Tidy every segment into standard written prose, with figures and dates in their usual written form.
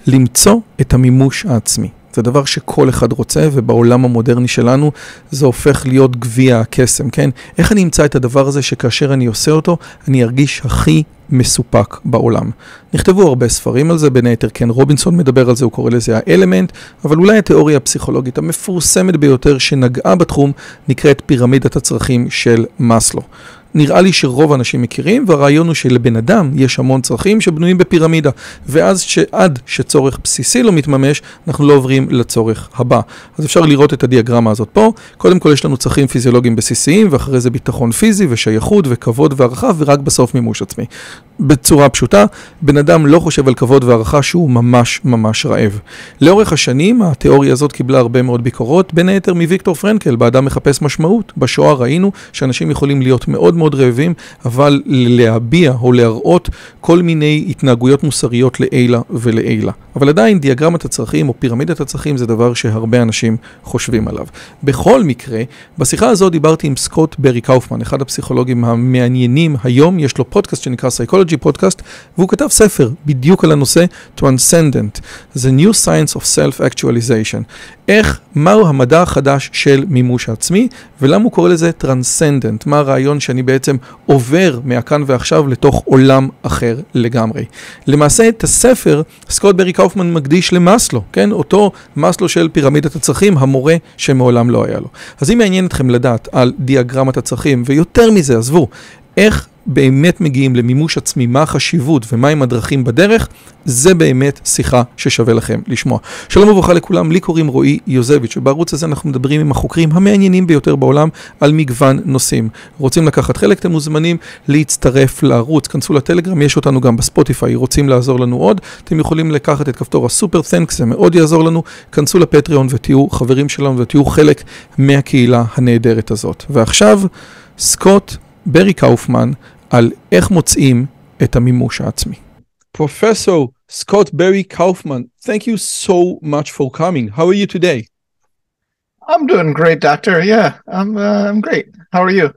למצוא את המימוש העצמי. זה דבר שכל אחד רוצה, ובעולם המודרני שלנו זה הופך להיות גביע הקסם, כן? איך אני אמצא את הדבר הזה שכאשר אני עושה אותו, אני ארגיש הכי מסופק בעולם. נכתבו הרבה ספרים על זה, בין היתר קן רובינסון מדבר על זה, הוא קורא לזה האלמנט, אבל אולי התיאוריה הפסיכולוגית המפורסמת ביותר שנגעה בתחום, נקראת פירמידת הצרכים של מאסלו. נראה לי שרוב האנשים מכירים, והרעיון הוא שלבן אדם יש המון צרכים שבנויים בפירמידה, ואז עד שצורך בסיסי לא מתממש, אנחנו לא עוברים לצורך הבא. אז אפשר לראות את הדיאגרמה הזאת פה. קודם כל יש לנו צרכים פיזיולוגיים בסיסיים, ואחרי זה ביטחון פיזי ושייכות וכבוד והערכה, ורק בסוף מימוש עצמי. בצורה פשוטה, בן אדם לא חושב על כבוד והערכה שהוא ממש ממש רעב. לאורך השנים, התיאוריה הזאת קיבלה הרבה מאוד ביקורות, בין היתר מוויקטור פרנקל, באדם מחפש משמעות. בשואה ראינו שאנשים יכולים להיות מאוד מאוד רעבים, אבל להביע או להראות כל מיני התנהגויות מוסריות לעילה ולעילה. אבל עדיין דיאגרמת הצרכים או פירמידת הצרכים זה דבר שהרבה אנשים חושבים עליו. בכל מקרה, בשיחה הזאת דיברתי עם סקוט ברי קאופמן, אחד הפסיכולוגים המעניינים היום, יש לו פודקאסט שנקרא Psychology Podcast, והוא כתב ספר בדיוק על הנושא Transcendent, The New Science of Self-Actualization. מהו המדע החדש של מימוש העצמי, ולמה הוא קורא לזה Transcendent, מה הרעיון שאני בעצם עובר מהכאן ועכשיו לתוך עולם אחר לגמרי. למעשה את הספר, סקוט ברי קאופמן מקדיש למאסלו, כן? אותו מאסלו של פירמידת הצרכים, המורה שמעולם לא היה לו. אז אם מעניין אתכם לדעת על דיאגרמת הצרכים, ויותר מזה, עזבו, איך באמת מגיעים למימוש עצמי, מה החשיבות ומהם הדרכים בדרך, זה באמת שיחה ששווה לכם לשמוע. שלום וברכה לכולם, לי קוראים רועי יוזביץ', ובערוץ הזה אנחנו מדברים עם החוקרים המעניינים ביותר בעולם על מגוון נושאים. רוצים לקחת חלק, אתם מוזמנים להצטרף לערוץ, כנסו לטלגרם, יש אותנו גם בספוטיפיי, רוצים לעזור לנו עוד, אתם יכולים לקחת את כפתור הסופר תנקס, זה מאוד יעזור לנו, כנסו לפטריון ותהיו חברים שלנו ותהיו חלק מהקהילה הנהדרת הזאת. ועכשיו, סקוט ברי קאופמן על איך מוצאים את המימוש העצמי. Professor Scott Barry Kaufman, thank you so much for coming. How are you today? I'm doing great, doctor. Yeah, I'm great. How are you?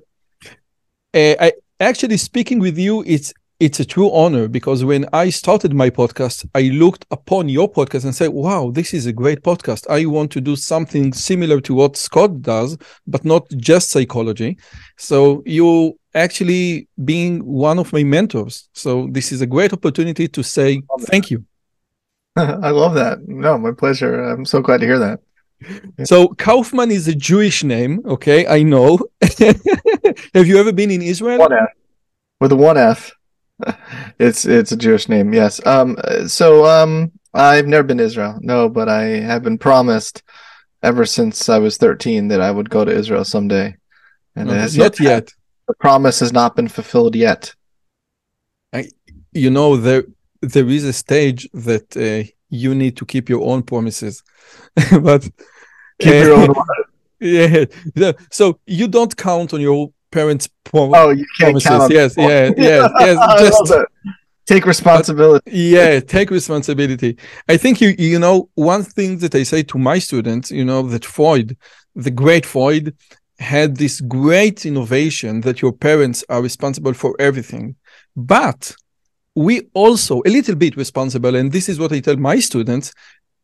Actually, speaking with you, it's a true honor because when I started my podcast, I looked upon your podcast and said, wow, this is a great podcast. I want to do something similar to what Scott does, but not just psychology. So you actually being one of my mentors. So this is a great opportunity to say thank you. I love that. No, my pleasure. I'm so glad to hear that. So Kaufman is a Jewish name. Okay, I know. Have you ever been in Israel? One F. With a 1F. It's a Jewish name, yes. I've never been to Israel. No, but I have been promised ever since I was 13 that I would go to Israel someday. And it has not yet. The promise has not been fulfilled yet. There is a stage that you need to keep your own promises, but keep your own. Yeah. So you don't count on your parents' promises. Oh, you can't count. Yes. Just take responsibility. Take responsibility. I think you know one thing that I say to my students, that Freud, the great Freud, had this great innovation that your parents are responsible for everything. But we also a little bit responsible, and this is what I tell my students,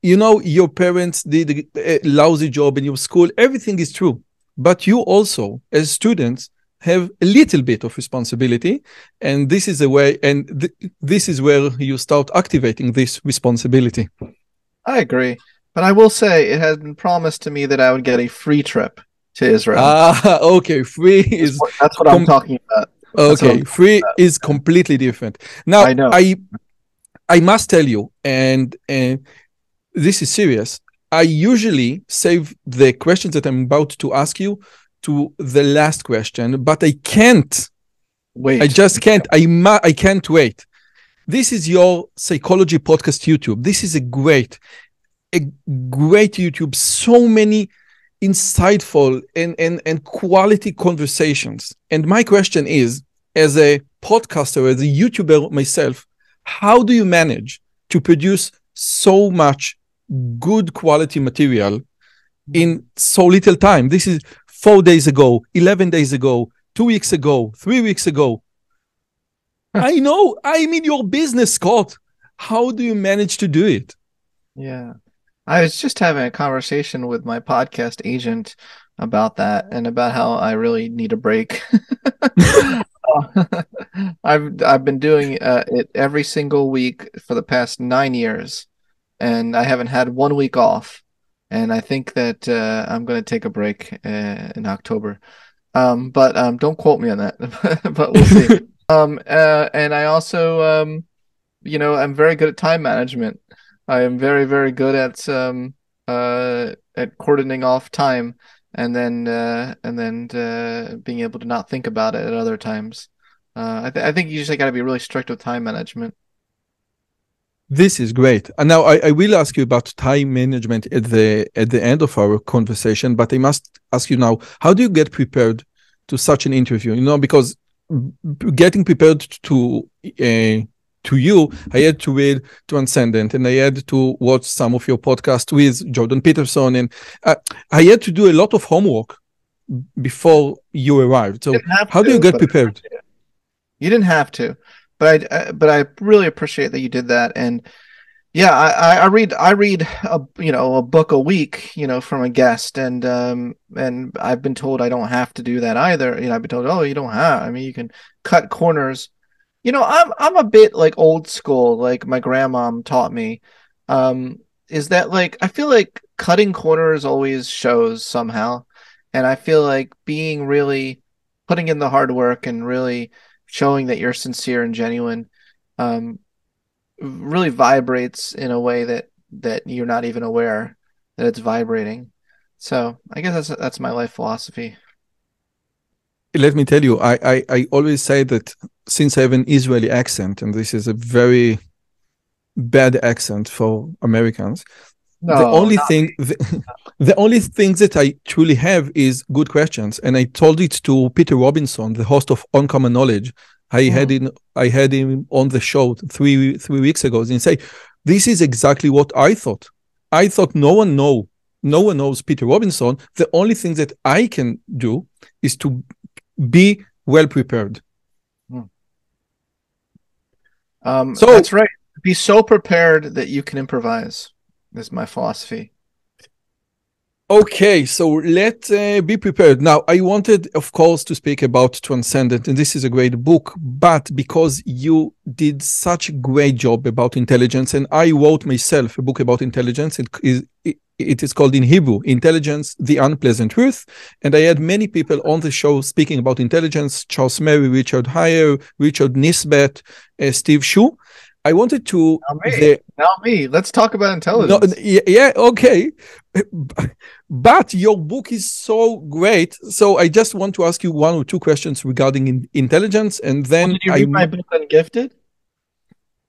your parents did a lousy job in your school, everything is true. But you also, as students, have a little bit of responsibility, and this is the way, and this is where you start activating this responsibility. I agree. But I will say it has been promised to me that I would get a free trip to Israel. Okay. Free is... That's what I'm talking about. Okay, free is completely different. Now, I know. I must tell you, and this is serious, I usually save the questions that I'm about to ask you to the last question, but I can't. Wait. I just can't. I can't wait. This is your psychology podcast YouTube. This is a great YouTube. So many insightful and quality conversations. And my question is, as a podcaster, as a YouTuber myself, how do you manage to produce so much good quality material in so little time? This is 4 days ago, 11 days ago, 2 weeks ago, 3 weeks ago. I know, I'm in your business, Scott. How do you manage to do it? Yeah. I was just having a conversation with my podcast agent about that and about how I really need a break. I've been doing it every single week for the past 9 years, and I haven't had 1 week off. And I think that I'm going to take a break in October. But don't quote me on that. But we'll see. And I also I'm very good at time management. I am very, very good at cordoning off time and then being able to not think about it at other times. I think you just got to be really strict with time management. This is great. And now I will ask you about time management at the end of our conversation, but I must ask you now, how do you get prepared to such an interview? Because getting prepared to you, I had to read Transcendent, and I had to watch some of your podcasts with Jordan Peterson, and I had to do a lot of homework before you arrived. So how do you get prepared? You didn't have to, but I really appreciate that you did that. And yeah, I read a book a week, from a guest, and I've been told I don't have to do that either. I've been told, oh, you don't have. I mean, you can cut corners. I'm a bit like old school, like my grandmom taught me. Is that like I feel like cutting corners always shows somehow, and I feel like being really putting in the hard work and really showing that you're sincere and genuine, um, really vibrates in a way that you're not even aware that it's vibrating. So I guess that's my life philosophy. Let me tell you, I always say that since I have an Israeli accent, and this is a very bad accent for Americans, the only thing that I truly have is good questions. And I told it to Peter Robinson, the host of Uncommon Knowledge. I had him on the show three weeks ago, and say, this is exactly what I thought. I thought no one knows Peter Robinson. The only thing that I can do is to be well prepared. So that's right. Be so prepared that you can improvise. Is my philosophy. Okay, so let's be prepared. Now, I wanted, of course, to speak about Transcendent, and this is a great book, but because you did such a great job about intelligence, and I wrote myself a book about intelligence, it is called in Hebrew, Intelligence, the Unpleasant Truth, and I had many people on the show speaking about intelligence, Charles Murray, Richard Heyer, Richard Nisbet, Steve Shu. I wanted to... Now me. Let's talk about intelligence. Yeah, okay. But your book is so great. So I just want to ask you one or two questions regarding intelligence. And then... Did you read my book on Gifted?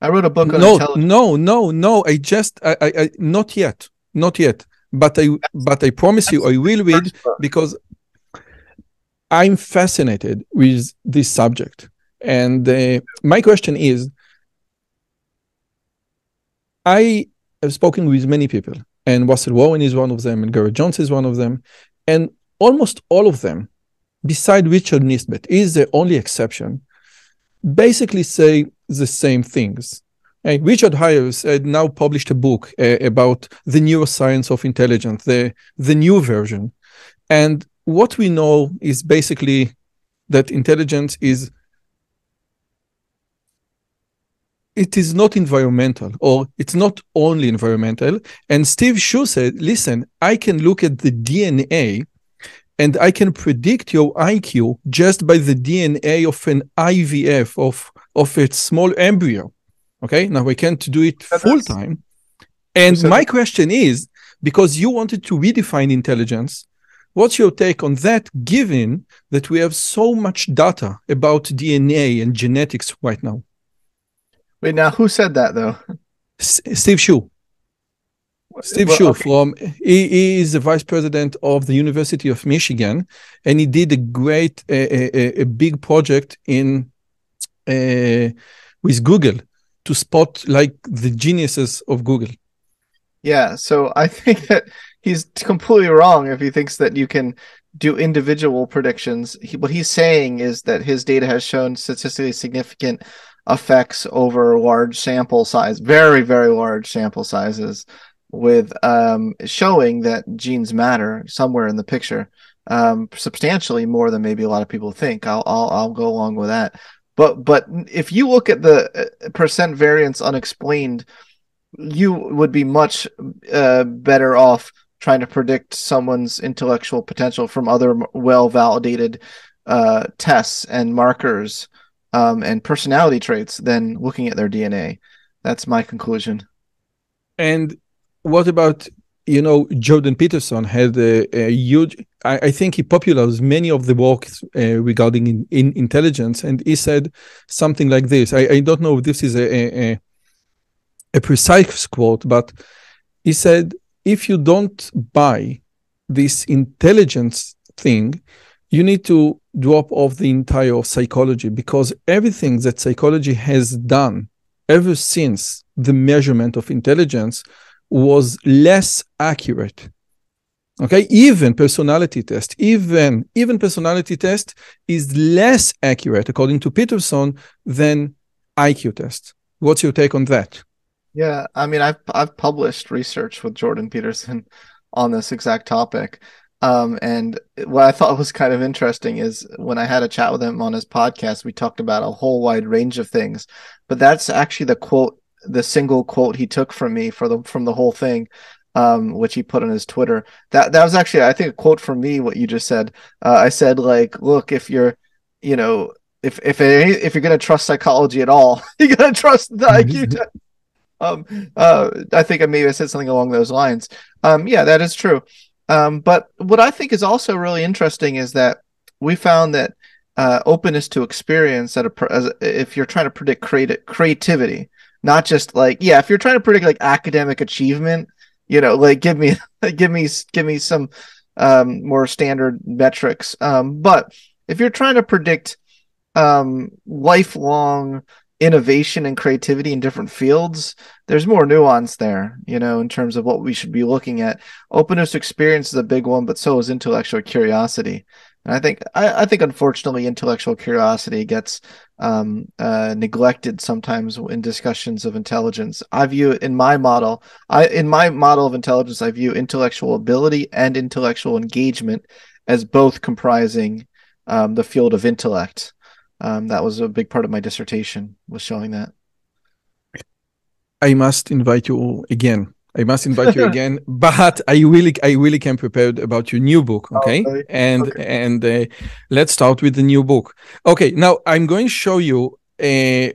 I wrote a book on intelligence. No. I not yet. But I promise you I will read, because I'm fascinated with this subject. And my question is, I have spoken with many people, and Russell Warren is one of them, and Garrett Jones is one of them, and almost all of them, beside Richard Nisbet, is the only exception, basically say the same things. And Richard Heyer had now published a book about the neuroscience of intelligence, the new version. And what we know is basically that intelligence is not environmental, or it's not only environmental. And Steve Shu said, listen, I can look at the DNA and I can predict your IQ just by the DNA of an IVF, of a small embryo. Okay, now we can't do it full time. And my question is, because you wanted to redefine intelligence, what's your take on that, given that we have so much data about DNA and genetics right now? Wait, now who said that though? Steve Shu. He is the vice president of the University of Michigan, and he did a great, a big project with Google to spot like the geniuses of Google. Yeah, so I think that he's completely wrong if he thinks that you can do individual predictions. What he's saying is that his data has shown statistically significant effects over large sample size, very, very large sample sizes. with showing that genes matter somewhere in the picture, substantially more than maybe a lot of people think. I'll go along with that. But if you look at the percent variance unexplained, you would be much better off trying to predict someone's intellectual potential from other well-validated tests and markers and personality traits than looking at their DNA. That's my conclusion. And what about, Jordan Peterson had a huge, I think he popularized many of the works regarding in intelligence, and he said something like this. I don't know if this is a precise quote, but he said, if you don't buy this intelligence thing, you need to drop off the entire psychology, because everything that psychology has done ever since the measurement of intelligence was less accurate. Okay, even personality test is less accurate, according to Peterson, than IQ test. What's your take on that? Yeah, I mean, I've published research with Jordan Peterson on this exact topic. And what I thought was kind of interesting is when I had a chat with him on his podcast, we talked about a whole wide range of things. But that's actually the single quote he took from me from the whole thing, which he put on his Twitter. That was actually, I think, a quote from me, what you just said. I said, like, look, if you're, if you're gonna trust psychology at all, you gotta trust the IQ test. I think I said something along those lines. Yeah, that is true. But what I think is also really interesting is that we found that openness to experience if you're trying to predict creativity, not just like, if you're trying to predict like academic achievement, like give me some more standard metrics. But if you're trying to predict lifelong innovation and creativity in different fields, there's more nuance there, in terms of what we should be looking at. Openness to experience is a big one, but so is intellectual curiosity. And I think unfortunately intellectual curiosity gets neglected sometimes in discussions of intelligence. I view it in my model of intelligence, I view intellectual ability and intellectual engagement as both comprising the field of intellect. That was a big part of my dissertation, was showing that. I must invite you again. But I really came prepared about your new book, okay? Oh, really? And let's start with the new book. Okay, now I'm going to show you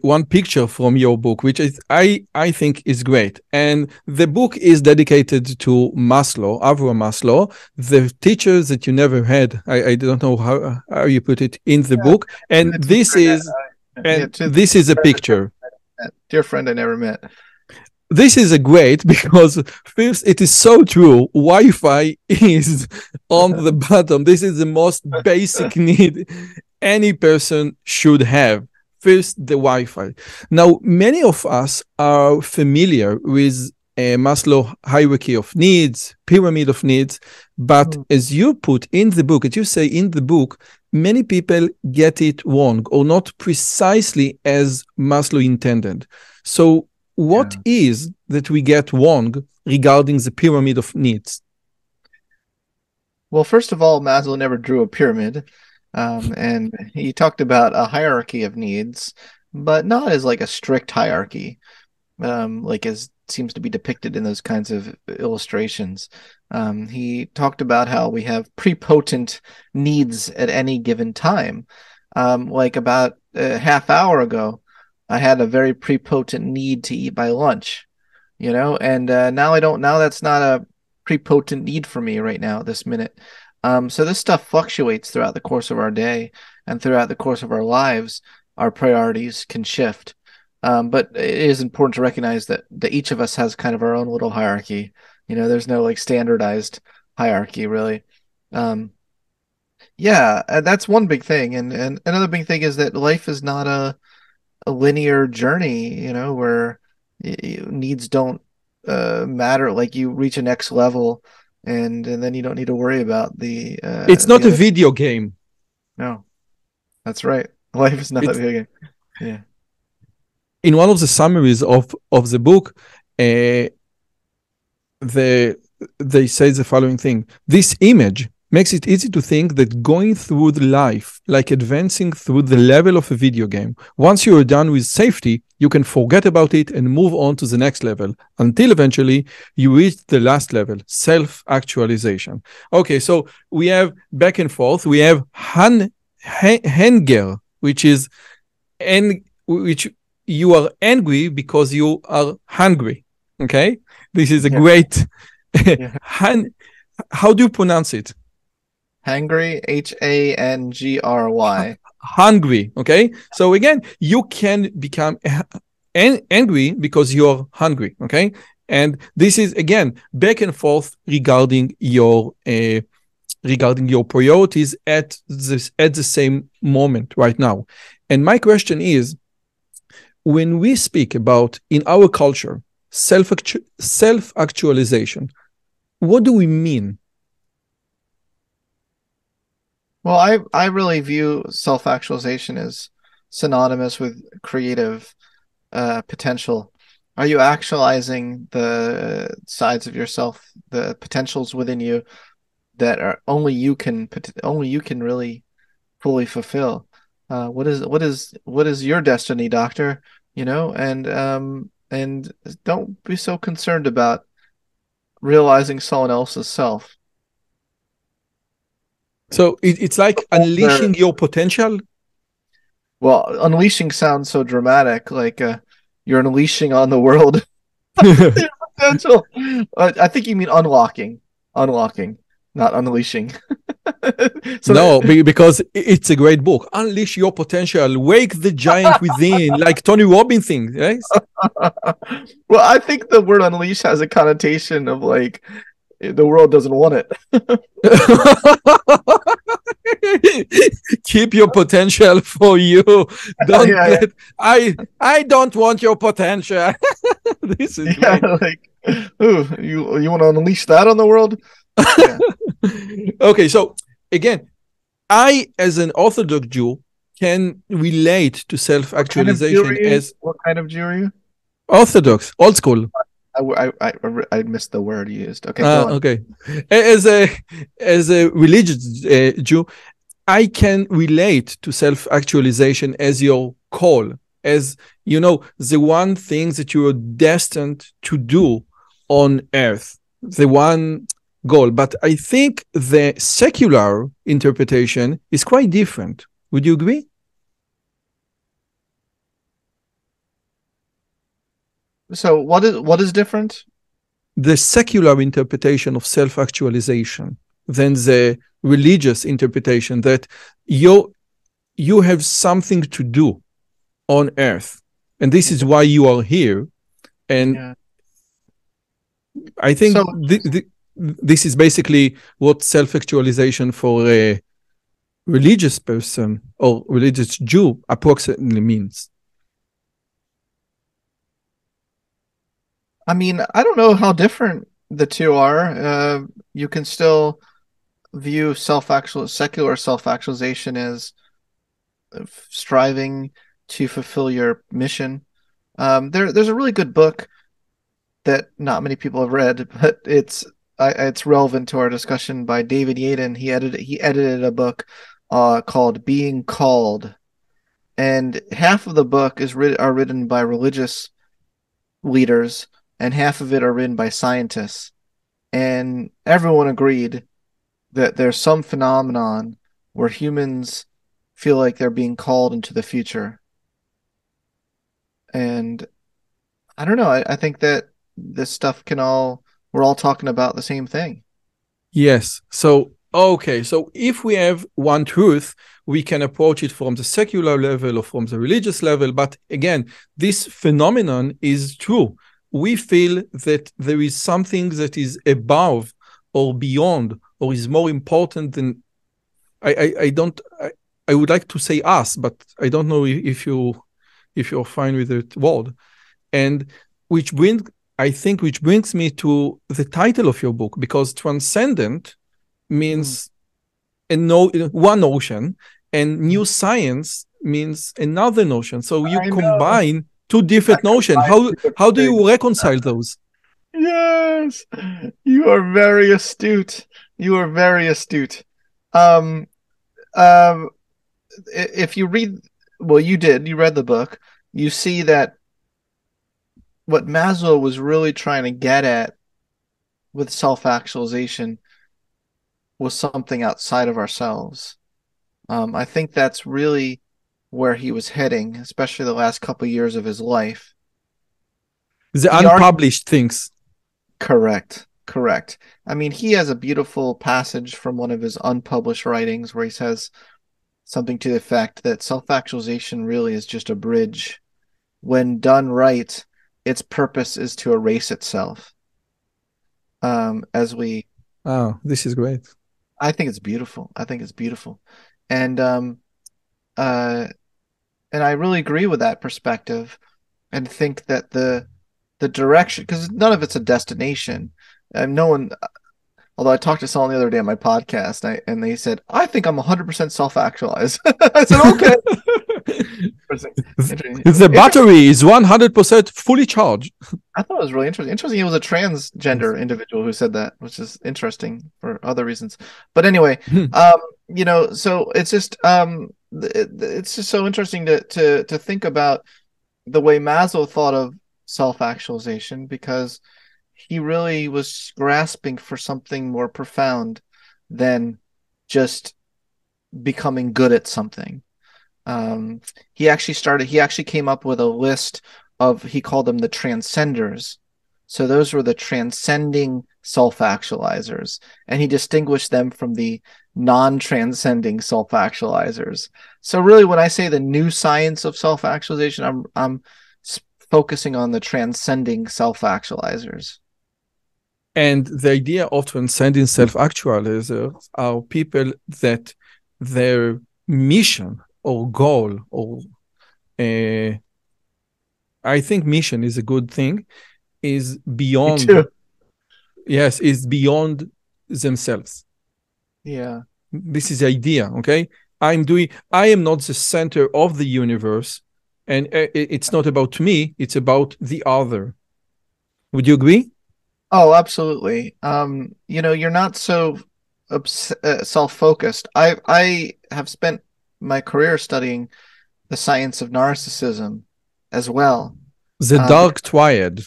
one picture from your book, which I think is great. And the book is dedicated to Avraham Maslow, the teacher that you never had. I don't know how you put it in the book. And this is a picture. Dear friend I never met. This is a great, because first, it is so true. Wi-Fi is on the bottom. This is the most basic need any person should have. First, the Wi-Fi. Now, many of us are familiar with a Maslow hierarchy of needs, pyramid of needs, but as you put in the book, as you say in the book, many people get it wrong or not precisely as Maslow intended. So what is that we get wrong regarding the pyramid of needs? Well, first of all, Maslow never drew a pyramid. And he talked about a hierarchy of needs, but not as like a strict hierarchy, like as seems to be depicted in those kinds of illustrations. He talked about how we have prepotent needs at any given time. Like about a half hour ago, I had a very prepotent need to eat by lunch, and now that's not a prepotent need for me right now, this minute. So this stuff fluctuates throughout the course of our day, and throughout the course of our lives, our priorities can shift. But it is important to recognize that each of us has kind of our own little hierarchy. There's no like standardized hierarchy really. That's one big thing. And another big thing is that life is not a linear journey, where needs don't matter. Like you reach a next level and then you don't need to worry about it's not a video game. No, that's right. Life is not a video game. Yeah. In one of the summaries of the book, the they say the following thing. This image makes it easy to think that going through the life, like advancing through the level of a video game, once you are done with safety, you can forget about it and move on to the next level until eventually you reach the last level, self-actualization. Okay, so we have back and forth. We have Hanger, which is which you are angry because you are hungry. Okay, this is a great. How do you pronounce it? Hangry, Hangry. Hungry. Okay, so again, you can become angry because you're hungry. Okay, and this is again back and forth regarding your priorities at the same moment right now. And my question is, when we speak about in our culture self-actualization, what do we mean? Well, I really view self-actualization as synonymous with creative potential. Are you actualizing the sides of yourself, the potentials within you that are only you can really fully fulfill? What is your destiny, doctor? And don't be so concerned about realizing someone else's self. So it's like unleashing your potential. Well, unleashing sounds so dramatic, like you're unleashing on the world potential. I think you mean unlocking, not unleashing. Because it's a great book. Unleash your potential, wake the giant within, like Tony Robbins thing, right? Well, I think the word unleash has a connotation of like the world doesn't want it. Keep your potential for you. Don't I don't want your potential. This is great. Like, ooh, you want to unleash that on the world? Yeah. Okay, so again, I as an Orthodox Jew can relate to self-actualization as what kind of Jew are you? Orthodox, old school. I missed the word you used. Okay, go on. Okay. As a religious Jew, I can relate to self-actualization as your call, as the one thing that you are destined to do on earth, the one goal. But I think the secular interpretation is quite different. Would you agree? So what is different? The secular interpretation of self-actualization than the religious interpretation that you have something to do on earth, and this is why you are here. And I think this is basically what self-actualization for a religious person or religious Jew approximately means. I mean, I don't know how different the two are. You can still view secular self-actualization as striving to fulfill your mission. There's a really good book that not many people have read, but it's relevant to our discussion, by David Yaden. He edited a book called Being Called, and half of the book are written by religious leaders, and half of it are written by scientists. And everyone agreed that there's some phenomenon where humans feel like they're being called into the future. And I don't know, I think that this stuff we're all talking about the same thing. Yes. So, okay. So if we have one truth, we can approach it from the secular level or from the religious level. But again, this phenomenon is true. We feel that there is something that is above or beyond or is more important than I would like to say us, but I don't know if you're fine with that word. And which brings me to the title of your book, because transcendent means one notion, and new science means another notion. So you combine two different notions. How do you reconcile those? Yes, you are very astute. You are very astute. Um, um, if you read, well, you read the book, you see that what Maslow was really trying to get at with self-actualization was something outside of ourselves. I think that's really where he was heading, especially the last couple years of his life. The He argued, unpublished things. correct, correct. I mean, he has a beautiful passage from one of his unpublished writings where he says something to the effect that self-actualization really is just a bridge. When done right, its purpose is to erase itself. As we, Oh, this is great. I think it's beautiful. I think it's beautiful, and uh, and I really agree with that perspective, and think that the direction, because none of it's a destination, and no one. Although I talked to someone the other day on my podcast, and they said, "I think I'm 100% self-actualized." I said, "Okay." Interesting. The battery is 100% fully charged. I thought it was really interesting. Interesting, it was a transgender individual who said that, which is interesting for other reasons. But anyway, so it's just it's just so interesting to think about the way Maslow thought of self-actualization, because he really was grasping for something more profound than just becoming good at something. He actually came up with a list of, he called them the transcenders. So those were the transcending self-actualizers, and he distinguished them from the non-transcending self-actualizers. So really, when I say the new science of self-actualization, I'm focusing on the transcending self-actualizers. And the idea of transcending self-actualizers are people that their mission or goal, or I think mission is a good thing, is beyond. Me too. Yes, is beyond themselves. Yeah. This is the idea, okay? I am not the center of the universe, and it's not about me, it's about the other. Would you agree? Oh, absolutely. You're not so self-focused. I have spent my career studying the science of narcissism as well. The dark triad.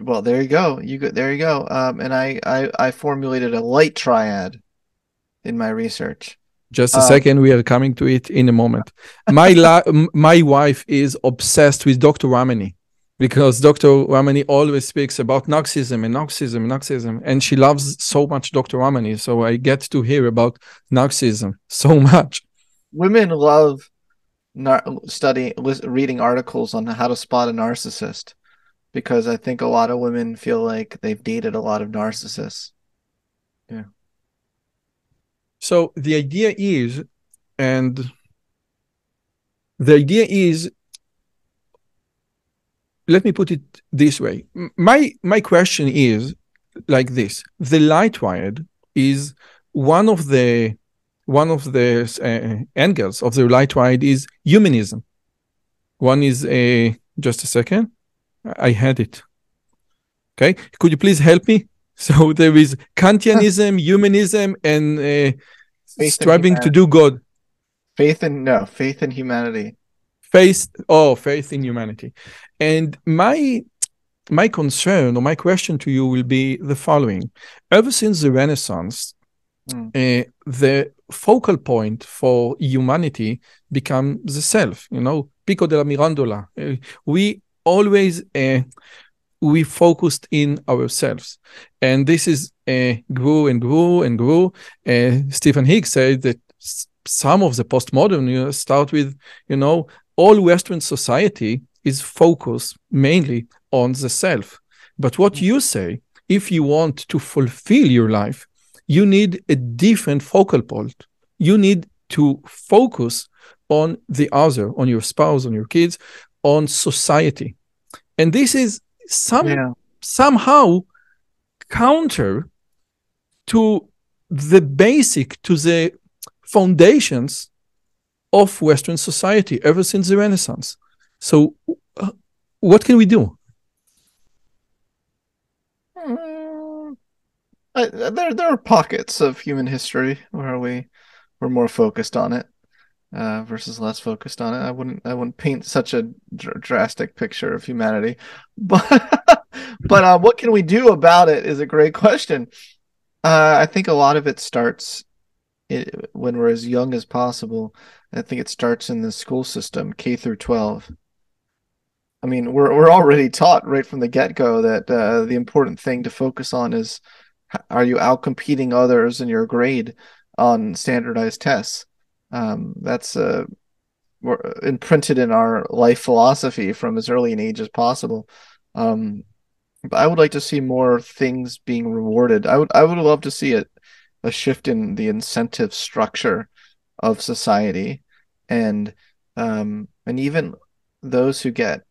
Well, there you go. There you go. And I formulated a light triad in my research. Just a second, we are coming to it in a moment. My wife is obsessed with Dr. Ramani, because Dr. Ramani always speaks about Narcissism and Narcissism and Narcissism, and she loves so much Dr. Ramani, so I get to hear about Narcissism so much. Women love reading articles on how to spot a narcissist, because I think a lot of women feel like they've dated a lot of narcissists. Yeah. So the idea is, let me put it this way. My question is like this: the light triad is one of the angles of the light triad is humanism. One is just a second. I had it. Okay, could you please help me? So there is Kantianism, humanism, and striving to do good. Faith in humanity. Faith in humanity. And my concern or my question to you will be the following. Ever since the Renaissance, the focal point for humanity became the self, Pico della Mirandola. We always we focused in ourselves, and this is grew and grew and grew. Stephen Higgs said that some of the postmodern start with, all Western society is focused mainly on the self. But what you say, if you want to fulfill your life, you need a different focal point. You need to focus on the other, on your spouse, on your kids, on society. And this is somehow counter to the foundations of Western society ever since the Renaissance. So what can we do? There are pockets of human history where we're more focused on it versus less focused on it. I wouldn't paint such a drastic picture of humanity, but what can we do about it is a great question. I think a lot of it starts when we're as young as possible. I think it starts in the school system, K through 12. I mean, we're already taught right from the get-go that the important thing to focus on is are you outcompeting others in your grade on standardized tests? That's imprinted in our life philosophy from as early an age as possible. Um, but I would like to see more things being rewarded. I would love to see a shift in the incentive structure of society, and and even those who get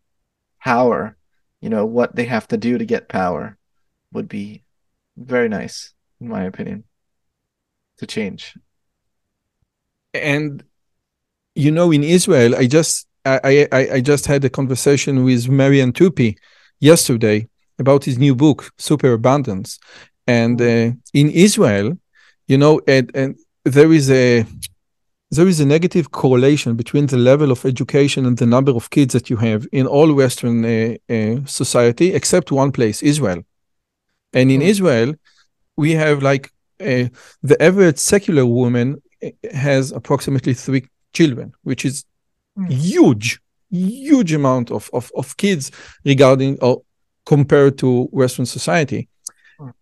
power, what they have to do to get power would be very nice, in my opinion, to change. And in Israel, I just had a conversation with Marian Tupy yesterday about his new book, Superabundance. And in Israel, and there is a negative correlation between the level of education and the number of kids that you have in all Western society, except one place, Israel. And in Israel, we have like the average secular woman has approximately 3 children, which is huge amount of kids regarding or compared to Western society.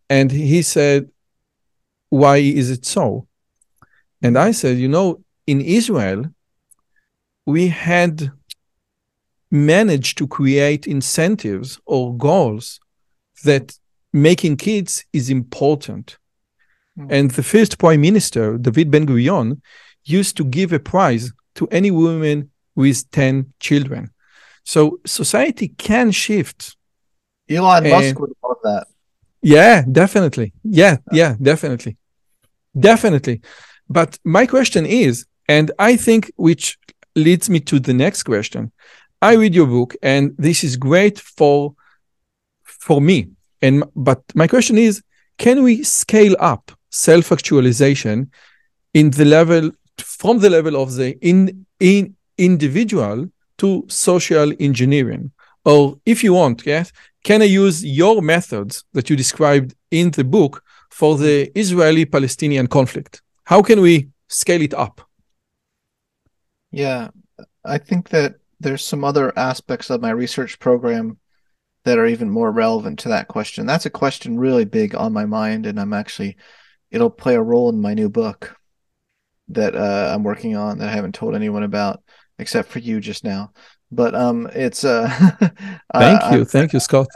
And he said, why is it so? And I said, in Israel, we had managed to create incentives or goals that making kids is important. And the first prime minister, David Ben-Gurion, used to give a prize to any woman with 10 children. So society can shift. Elon Musk would love that. Yeah, definitely. Yeah, definitely. Definitely. But my question is, and I think which leads me to the next question. I read your book, and this is great for me. But my question is, can we scale up self-actualization from the level of the individual to social engineering? Or if you want, yes, can I use your methods that you described in the book for the Israeli-Palestinian conflict? How can we scale it up? Yeah, I think that there's some other aspects of my research program that are even more relevant to that question. That's a question really big on my mind, and it'll play a role in my new book that I'm working on that I haven't told anyone about except for you just now. But it's Thank you, Scott.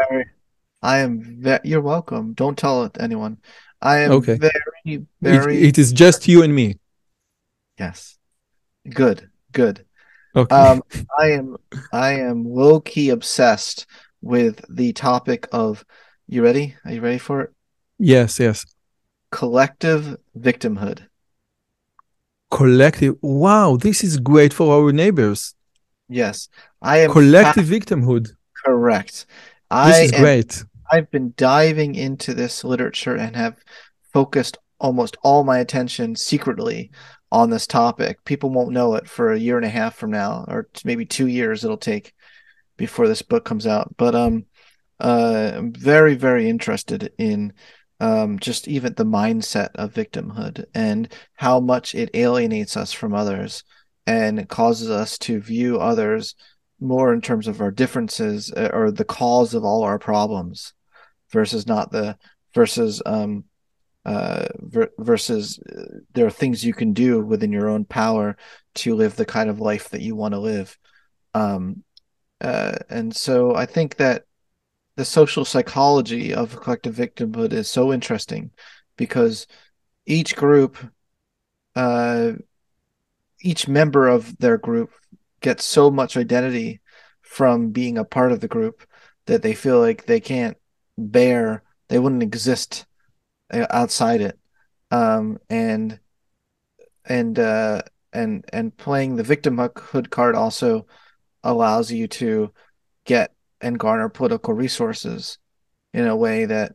You're welcome. Don't tell it to anyone. I am Okay. very It is just you and me. yes. Good. Okay. I am low key obsessed with the topic of, you ready? Are you ready for it? Yes. Collective victimhood. Collective. Wow, this is great for our neighbors. Yes, I am Collective victimhood. correct. This is great. I've been diving into this literature and have focused almost all my attention secretly on this topic. People won't know it for a year and a half from now, or maybe 2 years it'll take before this book comes out. But I'm very, very interested in just even the mindset of victimhood and how much it alienates us from others and it causes us to view others more in terms of our differences or the cause of all our problems versus not the versus versus there are things you can do within your own power to live the kind of life that you want to live. Um, and so I think that the social psychology of collective victimhood is so interesting because each group, uh, each member of their group gets so much identity from being a part of the group that they feel like they wouldn't exist outside it. And and and playing the victimhood card also allows you to get and garner political resources in a way that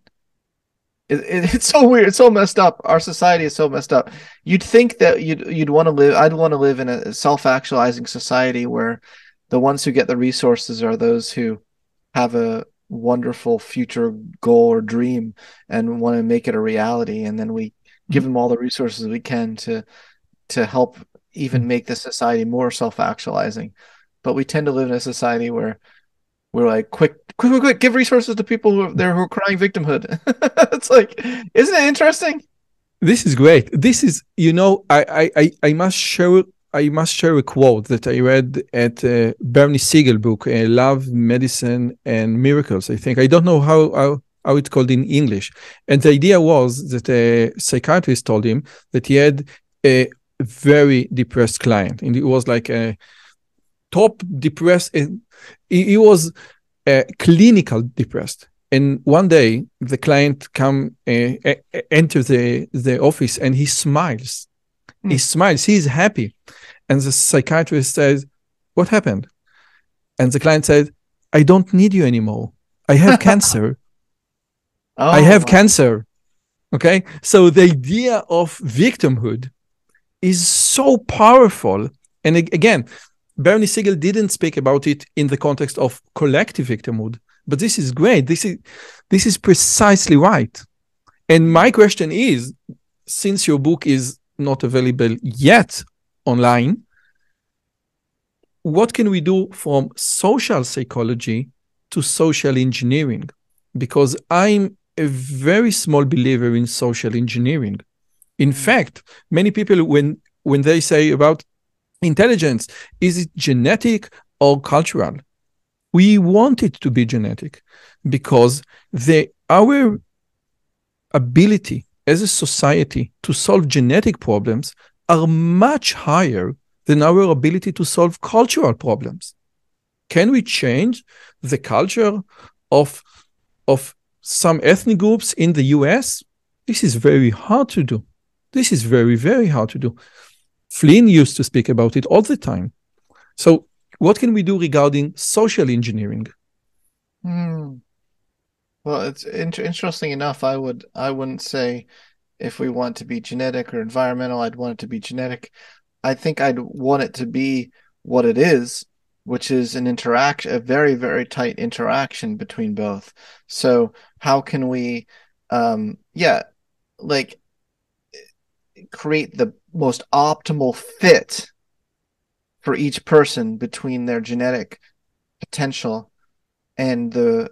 It's so weird. It's so messed up. Our society is so messed up. You'd think that you'd want to live. I'd want to live in a self-actualizing society where the ones who get the resources are those who have a wonderful future goal or dream and want to make it a reality, and then we give them all the resources we can to help even make the society more self-actualizing. But we tend to live in a society where we're like, quick, give resources to people who are crying victimhood. It's like, isn't it interesting? This is great. This is, I must share a quote that I read at Bernie Siegel book, Love, Medicine, and Miracles. I think I don't know how it's called in English. And the idea was that a psychiatrist told him that he had a very depressed client, and it was like a top depressed. He was clinical depressed. And one day the client enter the office and he smiles. He smiles. He is happy. And the psychiatrist says, "What happened?" And the client said, "I don't need you anymore. I have cancer. I have cancer." Okay. So the idea of victimhood is so powerful. And again, Bernie Siegel didn't speak about it in the context of collective victimhood, but this is great. This is precisely right. And my question is, since your book is not available yet online, what can we do from social psychology to social engineering? Because I'm a very small believer in social engineering. In fact, many people, when they say about intelligence, is it genetic or cultural? We want it to be genetic because our ability as a society to solve genetic problems are much higher than our ability to solve cultural problems. Can we change the culture of some ethnic groups in the US? This is very hard to do. This is very, very hard to do. Flynn used to speak about it all the time. So what can we do regarding social engineering? Well, it's interesting enough. I wouldn't say if we want to be genetic or environmental, I'd want it to be genetic. I think I'd want it to be what it is, which is an interaction, a very, very tight interaction between both. So how can we, create the most optimal fit for each person between their genetic potential and the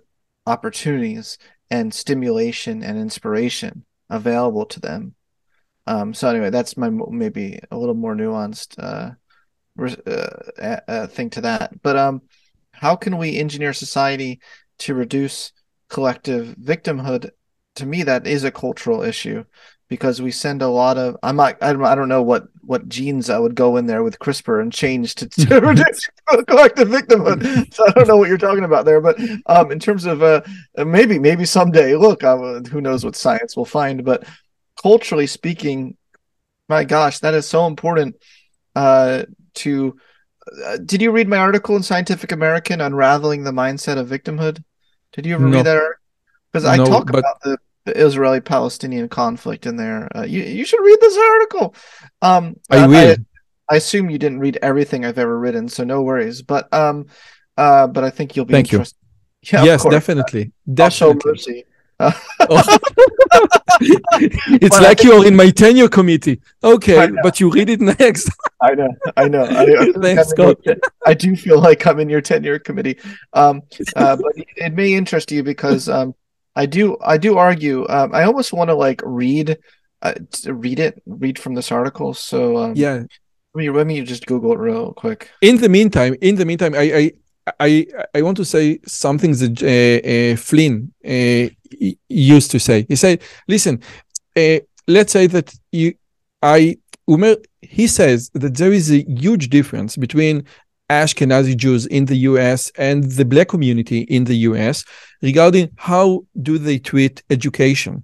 opportunities and stimulation and inspiration available to them. So anyway, that's my maybe a little more nuanced thing to that. But how can we engineer society to reduce collective victimhood? To me, that is a cultural issue, because we send a lot of, I don't know what genes I would go in there with CRISPR and change to reduce collective victimhood. So I don't know what you're talking about there, but in terms of maybe someday, look, who knows what science will find, but culturally speaking, my gosh, that is so important to. Did you read my article in Scientific American, Unraveling the Mindset of Victimhood? Did you ever read that article? Because I talk about the Israeli-Palestinian conflict in there. You should read this article. I will. I assume you didn't read everything I've ever written, so no worries. But I think you'll be interested. Yeah, yes, definitely. I'll show mercy. It's like you're in my tenure committee. Okay, but you read it next. I know. Thanks, God. I do feel like I'm in your tenure committee. But it may interest you because I do argue. I almost want to read from this article. So yeah, let me just Google it real quick. In the meantime, I want to say something that Flynn used to say. He said, "Listen, let's say that he says that there is a huge difference between Ashkenazi Jews in the US and the Black community in the US regarding how do they treat education.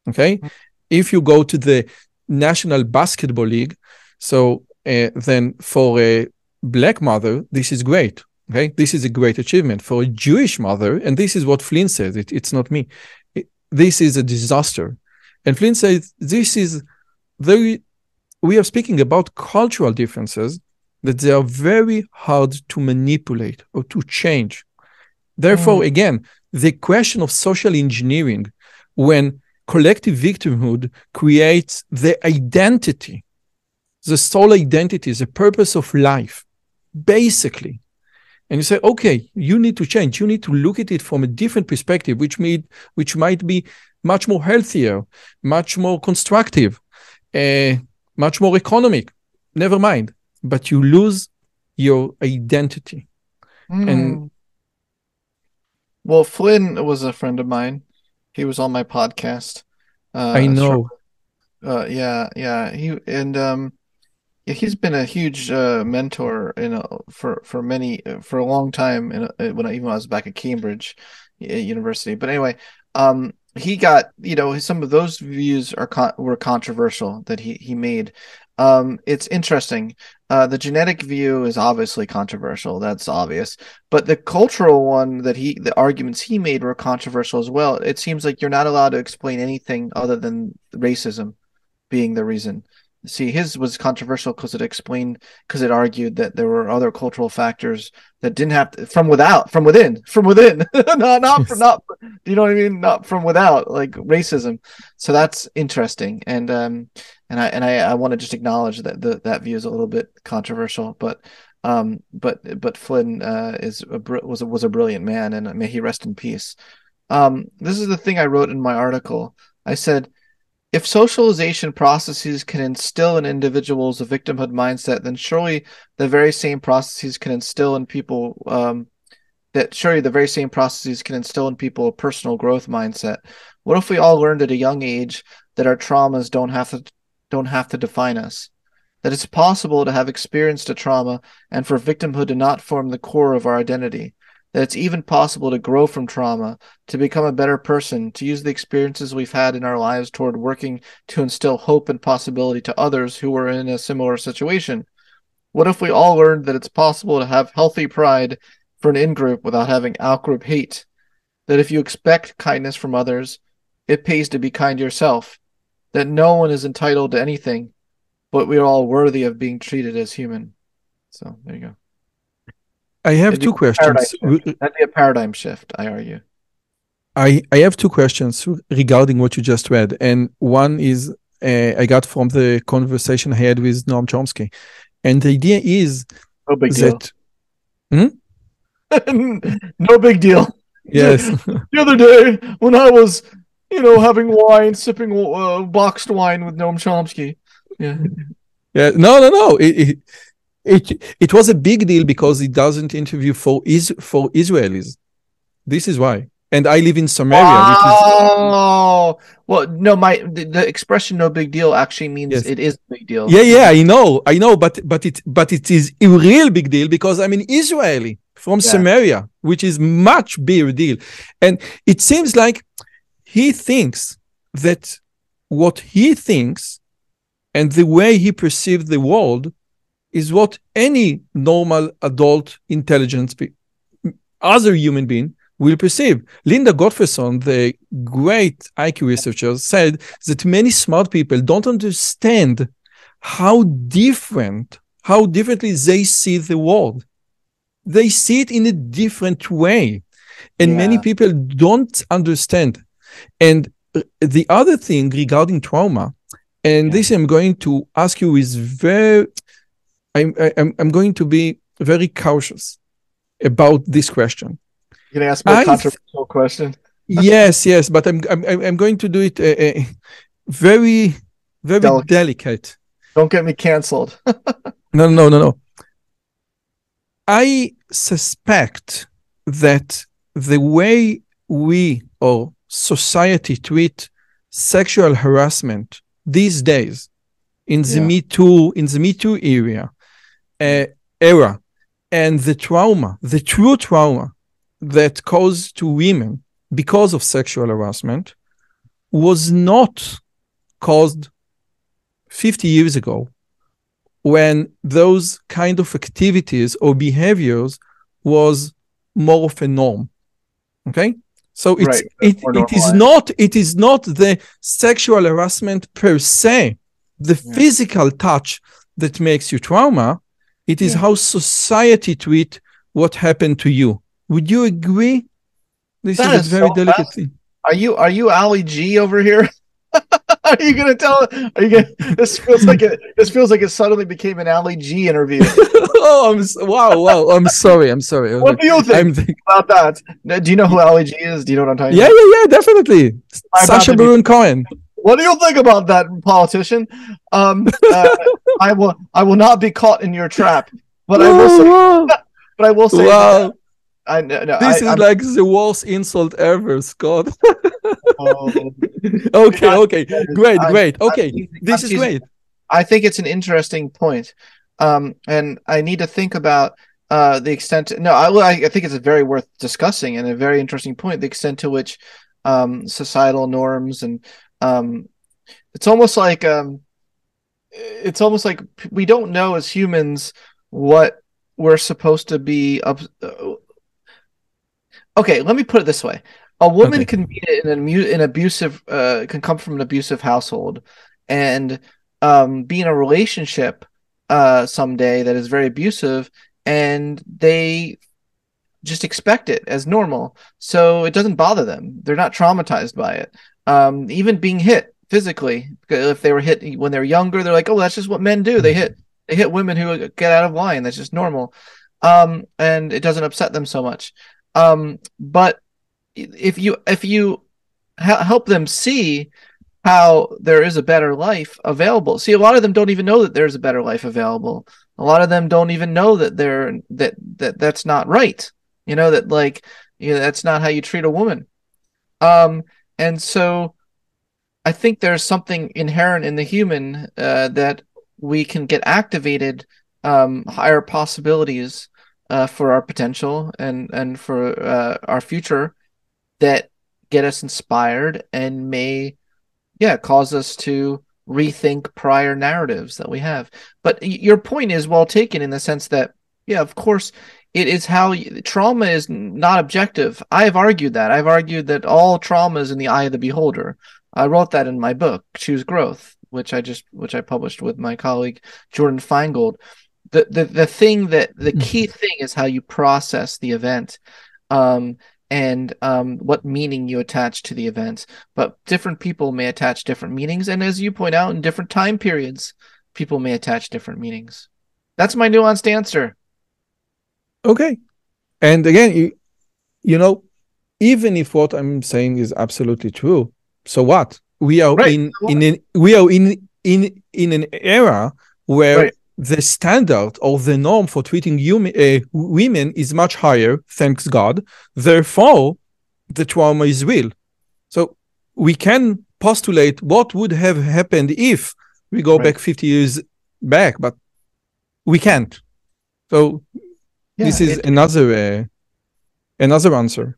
Okay, if you go to the National Basketball League, so then for a Black mother, this is great." Okay, this is a great achievement for a Jewish mother, and this is what Flynn says. It's not me. This is a disaster. And Flynn says this is we are speaking about cultural differences that they are very hard to manipulate or to change. Therefore, again, the question of social engineering, when collective victimhood creates the identity, the sole identity, the purpose of life, basically. And you say, okay, you need to change. You need to look at it from a different perspective, which might be much more healthier, much more constructive, much more economic. Never mind. But you lose your identity. And well, Flynn was a friend of mine. He was on my podcast. I know. Yeah. He's been a huge mentor, for a long time. When I was back at Cambridge University. But anyway, he got, some of those views were controversial that he made. It's interesting. The genetic view is obviously controversial. That's obvious. But the cultural one the arguments he made were controversial as well. It seems like you're not allowed to explain anything other than racism being the reason. See, his was controversial because it argued that there were other cultural factors that didn't have to, from within, not, do you know what I mean? Not from without, like racism. So that's interesting. And I want to just acknowledge that that view is a little bit controversial, but Flynn was a brilliant man, and may he rest in peace. This is the thing I wrote in my article. I said, if socialization processes can instill in individuals a victimhood mindset, then surely the very same processes can instill in people a personal growth mindset. What if we all learned at a young age that our traumas don't have to define us? That it's possible to have experienced a trauma and for victimhood to not form the core of our identity. That it's even possible to grow from trauma, to become a better person, to use the experiences we've had in our lives toward working to instill hope and possibility to others who were in a similar situation. What if we all learned that it's possible to have healthy pride for an in-group without having out-group hate? That if you expect kindness from others, it pays to be kind to yourself. That no one is entitled to anything, but we are all worthy of being treated as human. So there you go. I have two questions. That'd be a paradigm shift, I argue. I have two questions regarding what you just read. And one is I got from the conversation I had with Noam Chomsky. And the idea is no big deal. No big deal. Yes. The other day when I was, having wine, sipping boxed wine with Noam Chomsky. Yeah. Yeah. No. It was a big deal because he doesn't interview for Israelis. This is why. And I live in Samaria. Oh, well, no, the expression "no big deal" actually means it is a big deal. Yeah, I know, but it is a real big deal because I'm an Israeli from Samaria, which is much bigger deal. And it seems like he thinks that what he thinks and the way he perceives the world is what any normal adult intelligent other human being will perceive. Linda Gottfredson, the great IQ researcher, said that many smart people don't understand how differently they see the world. They see it in a different way. And many people don't understand. And the other thing regarding trauma, and this I'm going to ask you is I'm going to be very cautious about this question. You're going to ask me a controversial question? Yes, but I'm going to do it very, very delicate. Don't get me canceled. No. I suspect that the way we or society treat sexual harassment these days in the Me Too era, and the true trauma that caused to women because of sexual harassment was not caused 50 years ago, when those kind of activities or behaviors was more of a norm. Okay? So Right. it is not the sexual harassment per se, the physical touch that makes you trauma. It is how society treat what happened to you. Would you agree? This That is a very delicate thing. Are you Ali G over here? Are you gonna tell? Are you gonna? This feels like it suddenly became an Ali G interview. Wow. I'm sorry. What do you think about that? Do you know who Ali G is? Do you know what I'm talking about? Yeah, definitely. Sacha Baron Cohen. What do you think about that, politician? I will not be caught in your trap, but I will say. Wow. But I will say. Wow. This is like the worst insult ever, Scott. Okay, great. Okay, this is great. I think it's an interesting point, and I need to think about the extent. I think it's a very worth discussing and a very interesting point. The extent to which societal norms and it's almost like we don't know as humans what we're supposed to be. Okay, let me put it this way. A woman can be in an abusive, can come from an abusive household and be in a relationship someday that is very abusive, and they just expect it as normal. So it doesn't bother them. They're not traumatized by it. Even being hit physically, if they were hit when they're younger, they're like, oh, that's just what men do. They hit women who get out of line. That's just normal. And it doesn't upset them so much. But if you help them see how there is a better life available. See, a lot of them don't even know that there's a better life available. A lot of them don't even know that that's not right. That's not how you treat a woman. And so I think there's something inherent in the human that we can get activated, higher possibilities for our potential and for our future that get us inspired and may cause us to rethink prior narratives that we have. But your point is well taken in the sense that of course it is how trauma is not objective. I've argued that all trauma is in the eye of the beholder. I wrote that in my book Choose Growth, which I published with my colleague Jordan Feingold. The key thing is how you process the event, and what meaning you attach to the event. But different people may attach different meanings, and as you point out, in different time periods, people may attach different meanings. That's my nuanced answer. Okay, and again, even if what I'm saying is absolutely true, so what? We are in an era where the standard or the norm for treating women is much higher, thanks God. Therefore, the trauma is real. So we can postulate what would have happened if we go back 50 years back, but we can't. So this is another answer.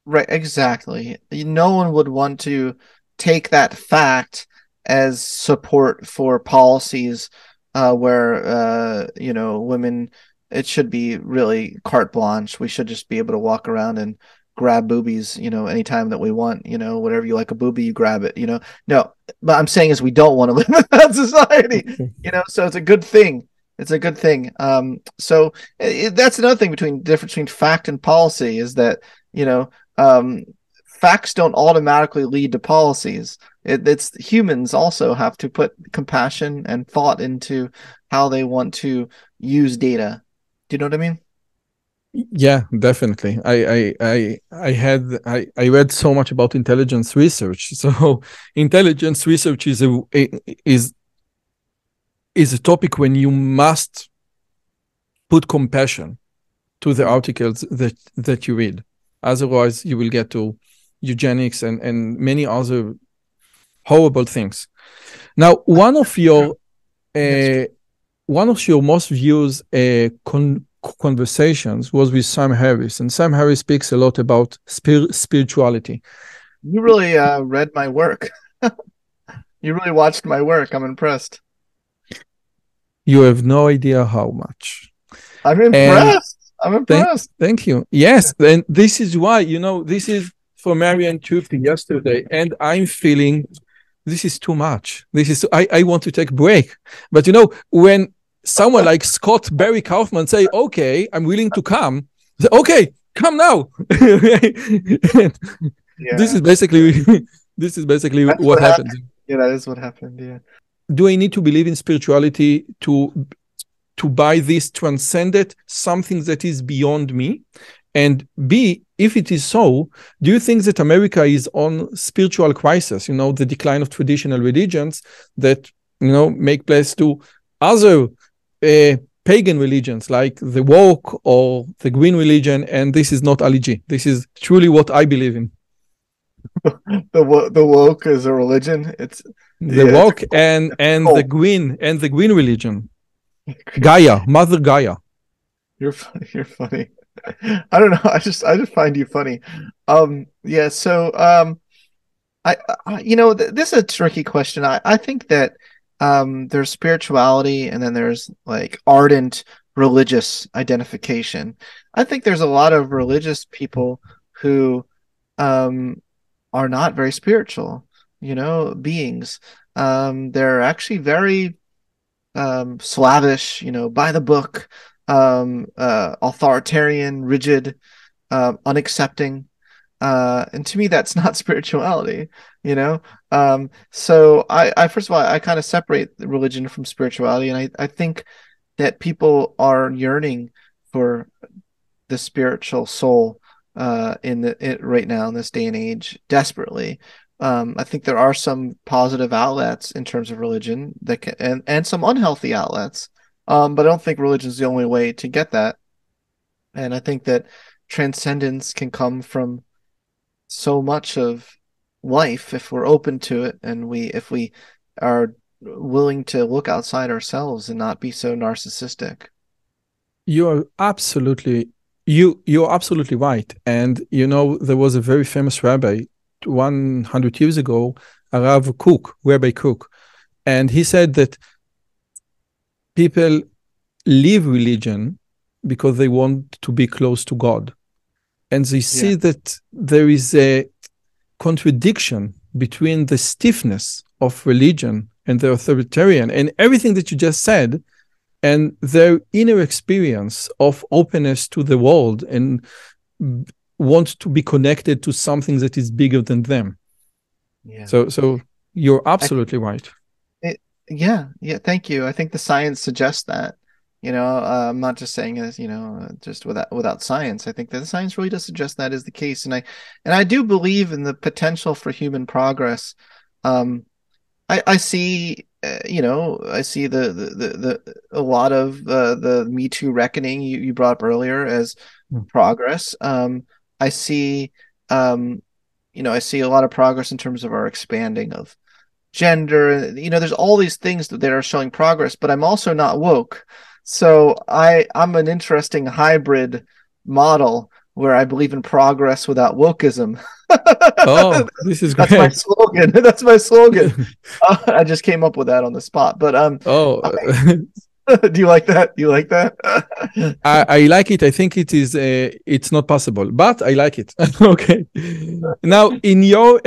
Right, exactly. No one would want to take that fact as support for policies where women, it should be really carte blanche. We should just be able to walk around and grab boobies, anytime that we want, whatever you like a boobie, you grab it, No, but I'm saying is we don't want to live in that society, so it's a good thing. It's a good thing. So that's another thing difference between fact and policy is that, facts don't automatically lead to policies. It's humans also have to put compassion and thought into how they want to use data. Do you know what I mean? Yeah, definitely. I read so much about intelligence research. So intelligence research is a topic when you must put compassion to the articles that you read. Otherwise, you will get to eugenics and many other horrible things. Now, one of your most viewed conversations was with Sam Harris, and Sam Harris speaks a lot about spirituality. You really read my work. You really watched my work. I'm impressed. You have no idea how much. I'm impressed. I'm impressed. Thank you. Yes, and this is why, this is for Marianne Tufti yesterday, and I'm feeling this is too much. I want to take a break. But when someone like Scott Barry Kaufman say, okay, I'm willing to come, say, okay, come now. This is basically what happens. Yeah, that is what happened. Yeah. Do I need to believe in spirituality to buy this transcendent something that is beyond me? And B, if it is so, do you think that America is on spiritual crisis? The decline of traditional religions that make place to other pagan religions like the woke or the green religion, and this is not Ali G. This is truly what I believe in. The woke is a religion. It's the woke and the green religion. Gaia, Mother Gaia. You're funny. I don't know. I just find you funny. Yeah. So I this is a tricky question. I think that there's spirituality and then there's like ardent religious identification. I think there's a lot of religious people who are not very spiritual, beings. They're actually very slavish, by the book, authoritarian, rigid, unaccepting. And to me, that's not spirituality, So I first of all, I kind of separate religion from spirituality. And I think that people are yearning for the spiritual soul right now in this day and age desperately. I think there are some positive outlets in terms of religion that can, and some unhealthy outlets. But I don't think religion is the only way to get that. And I think that transcendence can come from so much of life if we're open to it, and if we are willing to look outside ourselves and not be so narcissistic. You're absolutely right. And there was a very famous rabbi 100 years ago, Rabbi Kook, and he said that people leave religion because they want to be close to God. And they see that there is a contradiction between the stiffness of religion and the authoritarian and everything that you just said, and their inner experience of openness to the world and want to be connected to something that is bigger than them. Yeah. So you're absolutely right. Yeah. Thank you. I think the science suggests that. I'm not just saying it, just without science. I think that the science really does suggest that is the case, and I do believe in the potential for human progress. I see, I see a lot of the Me Too reckoning you brought up earlier as progress. I see, I see a lot of progress in terms of our expanding of gender. There's all these things that are showing progress, but I'm also not woke. So I'm an interesting hybrid model where I believe in progress without wokeism. Oh, this is great. That's my slogan. That's my slogan. I just came up with that on the spot. But do you like that? I like it. I think it is. It's not possible, but I like it. Okay. Now, in your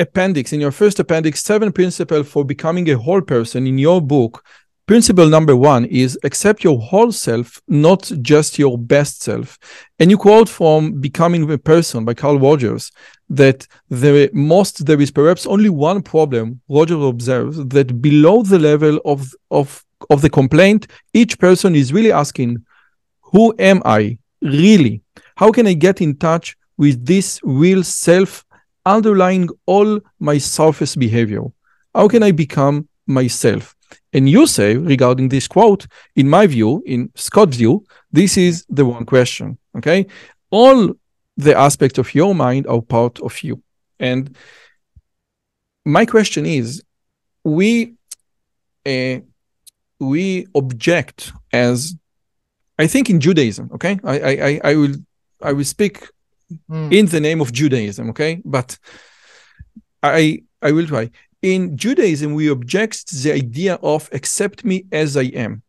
first appendix, 7 principles for becoming a whole person, in your book, principle number 1 is accept your whole self, not just your best self. And you quote from Becoming a Person by Carl Rogers that there is perhaps only one problem. Rogers observes that below the level of the complaint, each person is really asking, who am I really? How can I get in touch with this real self underlying all my surface behavior? How can I become myself? And you say, regarding this quote, in my view, in Scott's view, this is the wrong question, okay? All the aspects of your mind are part of you. And my question is, we object as, I think in Judaism, okay? I will speak in the name of Judaism, okay? But I will try. In Judaism, we object to the idea of accept me as I am.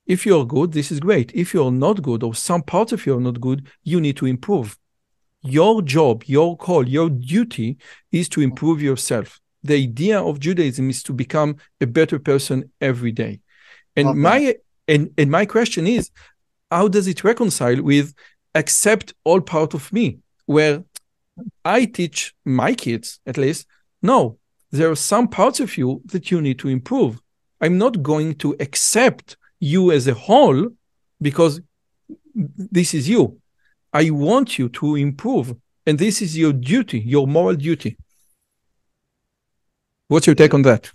If you're good, this is great. If you're not good, or some parts of you are not good, you need to improve. Your job, your call, your duty is to improve yourself. The idea of Judaism is to become a better person every day. And my question is, how does it reconcile with accept all part of me, where I teach my kids, at least, no, there are some parts of you that you need to improve. I'm not going to accept you as a whole because this is you. I want you to improve, and this is your duty, your moral duty. What's your take on that?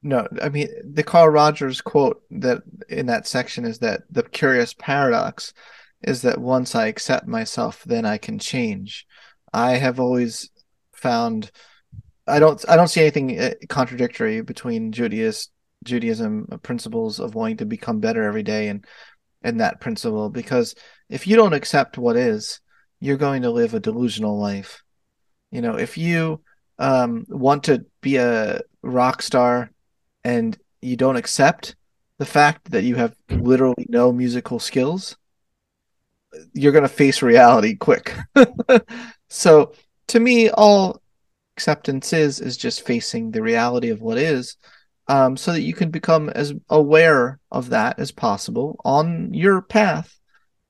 No, I mean, the Carl Rogers quote that in that section is that the curious paradox is that once I accept myself, then I can change. I have always found I don't see anything contradictory between Judaism principles of wanting to become better every day and that principle, because if you don't accept what is, you're going to live a delusional life. You know, if you want to be a rock star and you don't accept the fact that you have literally no musical skills, you're going to face reality quick. So to me, all acceptance is just facing the reality of what is, so that you can become as aware of that as possible on your path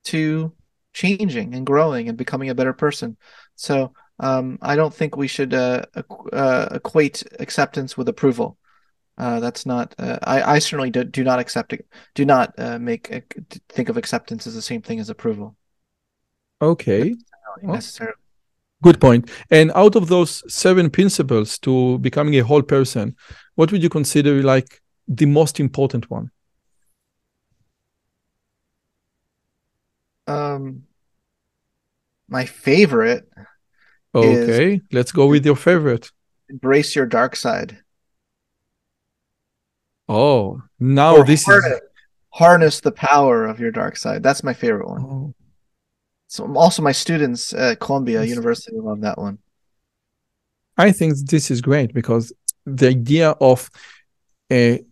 to changing and growing and becoming a better person. So I don't think we should equate acceptance with approval. That's not. I certainly do not accept it. Do not think of acceptance as the same thing as approval. Okay. Necessarily. Good point. And out of those 7 principles to becoming a whole person, what would you consider like the most important one? My favorite is Okay, let's go with your favorite. embrace your dark side. Oh, now Or this is harness the power of your dark side. That's my favorite one. oh, So also my students at Columbia yes. University love that one. I think this is great because the idea of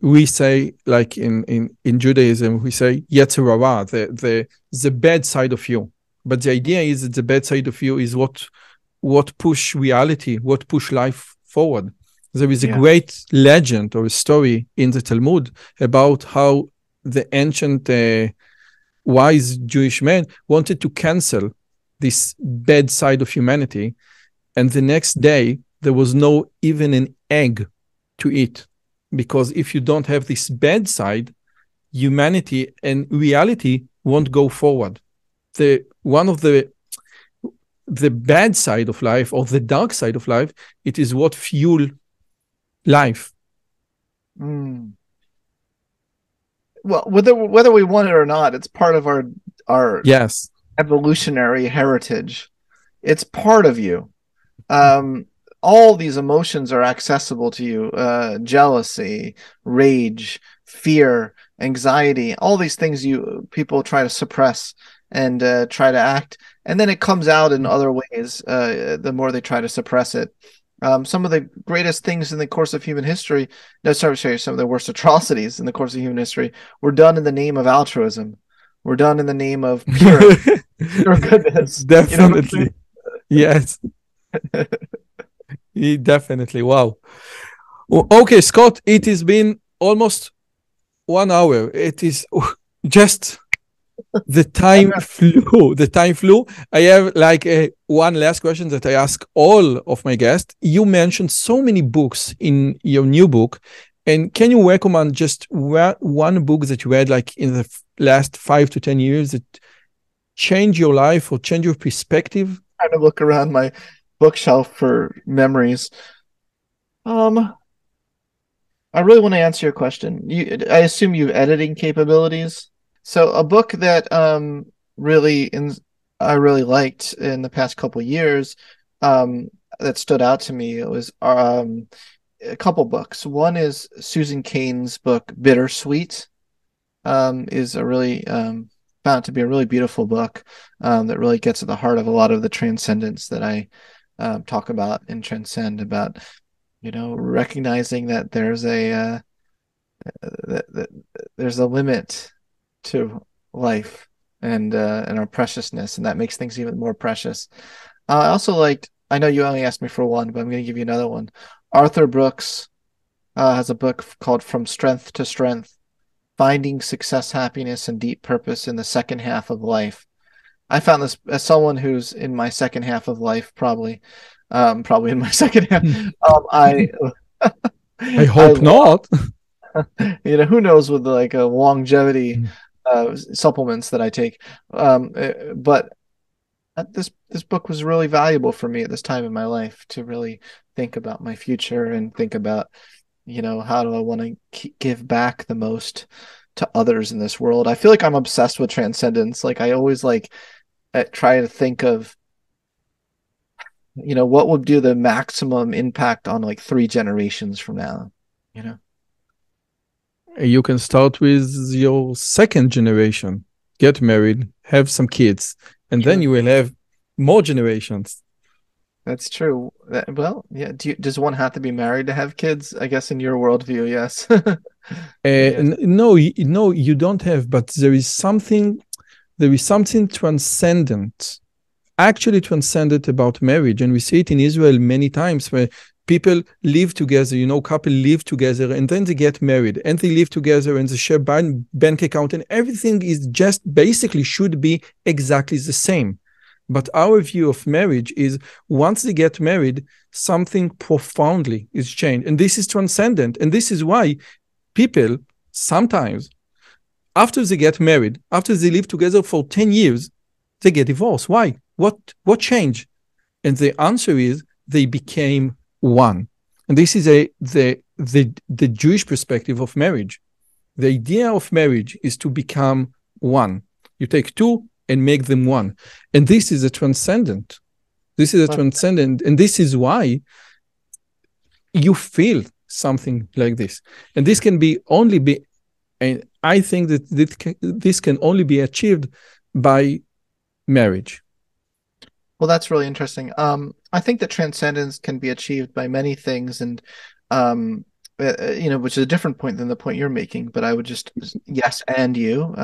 we say like in Judaism we say Yetzer Hara, the bad side of you, but the idea is that the bad side of you is what push reality, what push life forward. There is a great legend or a story in the Talmud about how the ancient wise Jewish men wanted to cancel this bad side of humanity, and the next day there was no even an egg to eat, because if you don't have this bad side, humanity and reality won't go forward. One of the bad side of life or the dark side of life, it is what fuel life. Well, whether we want it or not, it's part of our yes evolutionary heritage. It's part of you. All these emotions are accessible to you: jealousy, rage, fear, anxiety. All these things people try to suppress and try to act, and then it comes out in other ways. The more they try to suppress it. Some of the greatest things in the course of human history, some of the worst atrocities in the course of human history were done in the name of altruism. Were done in the name of pure goodness. Definitely. Yes. Definitely. Wow. Okay, Scott, it has been almost 1 hour. It is just the time flew. The time flew. I have like one last question that I ask all of my guests. You mentioned so many books in your new book, and can you recommend just one book that you read like in the last 5 to 10 years that changed your life or changed your perspective? I'm trying to look around my bookshelf for memories. I really want to answer your question. I assume you have editing capabilities. So a book that I really liked in the past couple of years, that stood out to me, it was a couple books. One is Susan Cain's book Bittersweet. Is a really found to be a really beautiful book that really gets at the heart of a lot of the transcendence that I talk about in Transcend, about recognizing that there's a limit to life and our preciousness, and that makes things even more precious. I also liked, I know you only asked me for one, but I'm going to give you another one. Arthur Brooks has a book called From Strength to Strength, Finding Success, Happiness, and Deep Purpose in the Second Half of Life. I found this as someone who's in my second half of life, probably in my second half. I, I I, hope not. who knows with like a longevity supplements that I take. But this book was really valuable for me at this time in my life to really think about my future and think about, how do I want to give back the most to others in this world. I feel like I'm obsessed with transcendence. Like I always try to think of, what would do the maximum impact on like 3 generations from now, you know? You can start with your second generation, get married, have some kids, and then True. you will have more generations. That's true. Well, yeah. Does one have to be married to have kids? I guess in your worldview, yes. Yes. No, no, you don't have, but there is something transcendent, actually transcendent about marriage. And we see it in Israel many times where people live together, couple live together and then they get married and they live together and they share bank account and everything is just basically should be exactly the same. But our view of marriage is once they get married, something profoundly is changed. And this is transcendent. And this is why people sometimes, after they get married, after they live together for 10 years, they get divorced. Why? What changed? And the answer is they became one. And this is the Jewish perspective of marriage. The idea of marriage is to become one. You take two and make them one. And this is a transcendent. This is a transcendent. And this is why you feel something like this. And this can only be, and I think that this can only be achieved by marriage. Well, that's really interesting. I think that transcendence can be achieved by many things, and which is a different point than the point you're making. But I would just yes and you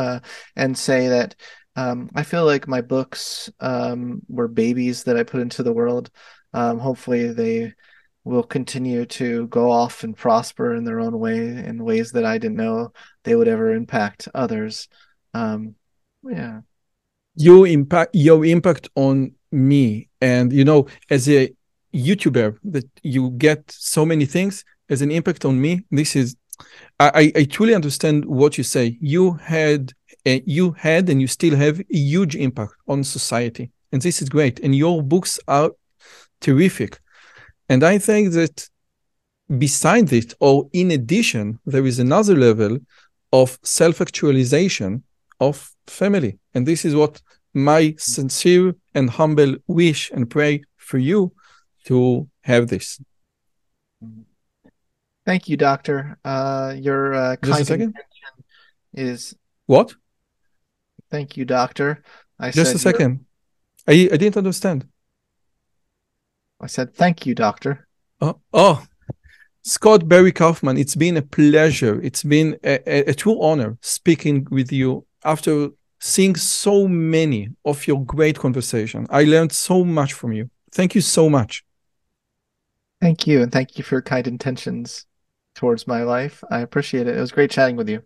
and say that I feel like my books were babies that I put into the world. Hopefully, they will continue to go off and prosper in their own way, in ways that I didn't know they would ever impact others. Yeah. Your impact on me, and as a YouTuber, that you get so many things as an impact on me. This is, I truly understand what you say. You had and you still have a huge impact on society, and this is great. And your books are terrific. And I think that beside it, or in addition, there is another level of self-actualization of family. And this is what my sincere and humble wish and pray for you to have this. Thank you, Doctor. Your Just a second. Is what? Thank you, Doctor. Just a second. I didn't understand. I said thank you, Doctor. Oh, Scott Barry Kaufman, it's been a pleasure. It's been a true honor speaking with you after seeing so many of your great conversation. I learned so much from you. Thank you so much. Thank you, and thank you for your kind intentions towards my life. I appreciate it. It was great chatting with you.